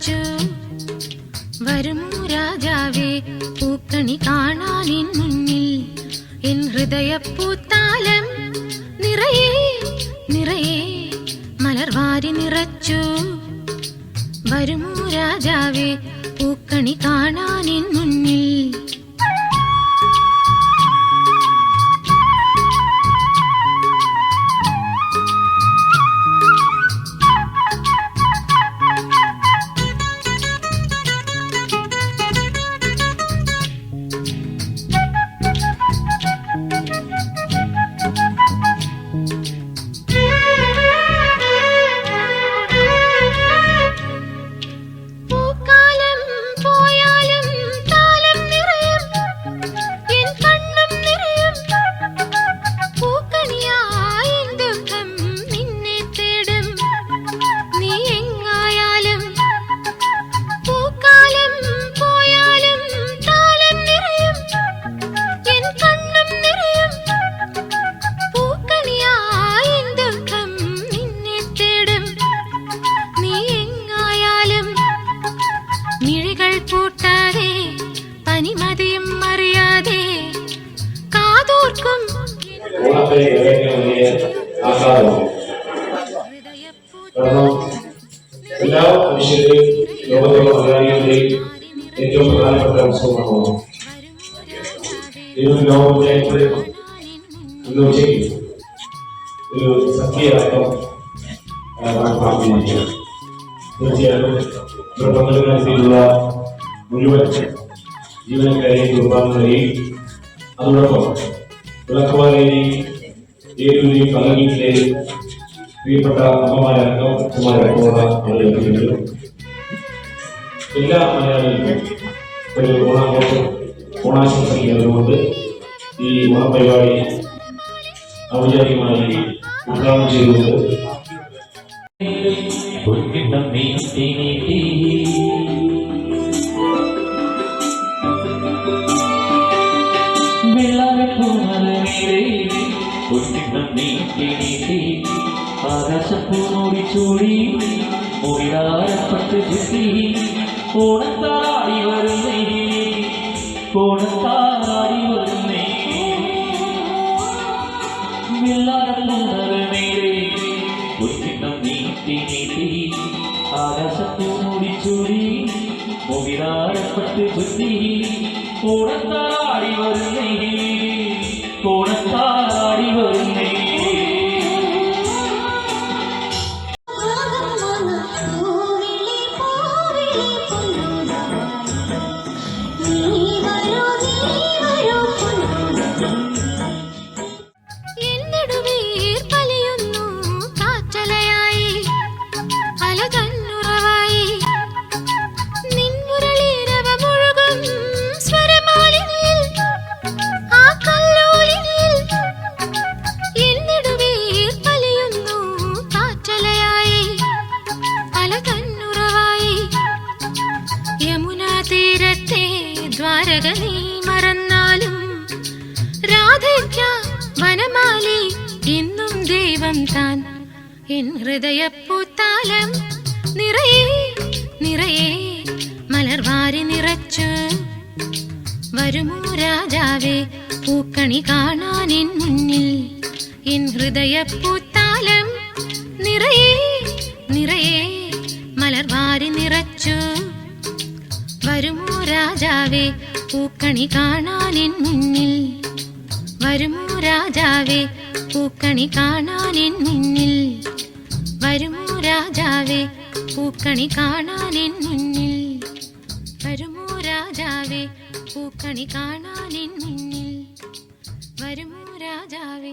നിറച്ചു. വരുമോ രാജാവേ പൂക്കണി കാണാൻ എൻ മുന്നിൽ. എൻ ഹൃദയപ്പൂത്താലം നിറയെ നിറയെ മലർവാരി നിറച്ചു. വരുമോ രാജാവേ പൂക്കണി കാണാൻ എൻ മുന്നിൽ. പൂട്ടാതെ പനിമതിയും അറിയാതെ കാതോർക്കും എല്ലാ മനുഷ്യരുടെയും ലോകത്തുള്ള മലയാളികളുടെയും ഏറ്റവും പ്രധാനപ്പെട്ട ഉത്സവമാണ്. ഇതൊരു ലോകത്തിലെ ഇന്ന് ഉച്ചയ്ക്ക് ഒരു സദ്യയടക്കം പ്രാർത്ഥിച്ചിരിക്കുകയാണ്. തീർച്ചയായിട്ടും ഇവിടെ പങ്കെടുക്കാനുള്ള മുഴുവൻ ജീവനക്കാരെയും കുടുംബാംഗങ്ങളെയും അതോടൊപ്പം വിളക്കുമാരെയും ഏതൊരു പലകീട്ടിലെയും പ്രിയപ്പെട്ട അമ്മമാരടക്കം അച്ഛന്മാരടക്കമുള്ള ആളുകൾക്ക് എല്ലാ മലയാളികൾക്കും ഒരു ഓണാശംസകൾ നേർന്നുകൊണ്ട് ഈ ഓണപരിപാടി ഔപചാരികമായി ഉദ്ഘാടനം ചെയ്തുകൊണ്ട് ആകാശപ്പൂടി ചൂടി മുടിയാരപ്പെട്ട് ചുറ്റി ഓണത്താടി വരുന്നേ ഓണത്താടി വരുന്നേ വെള്ളാരപ്പൂനേരെ ഒത്തിട്ടം നീട്ടി നീട്ടി ആകാശപ്പൂടി ചൂടി മുടിയാരപ്പെട്ട് ചുറ്റി ഓണത്താടി വരുന്നേ ഓണത്താടി വരുന്നേ. ദ്വാരക നീ മറന്നാലും രാധയ്ക്ക വനമാലി എന്നും ദൈവം താൻ. എൻ ഹൃദയപ്പൂത്താലം നിറയെ നിറയെ മലർവാരി നിറച്ചു. വരുമോ രാജാവേ പൂക്കണി കാണാൻ എൻ മുന്നിൽ. എൻ ഹൃദയപ്പൂത്താലം നിറയെ നിറയെ മലർവാരി നിറച്ചു. വരുമോ രാജാവേ പൂക്കണി കാണാൻ എൻ മുന്നിൽ. വരുമോ രാജാവേ പൂക്കണി കാണാൻ എൻ മുന്നിൽ. വരുമോ രാജാവേ പൂക്കണി കാണാൻ എൻ മുന്നിൽ. വരുമോ രാജാവേ പൂക്കണി കാണാൻ എൻ മുന്നിൽ. വരുമോ രാജാവേ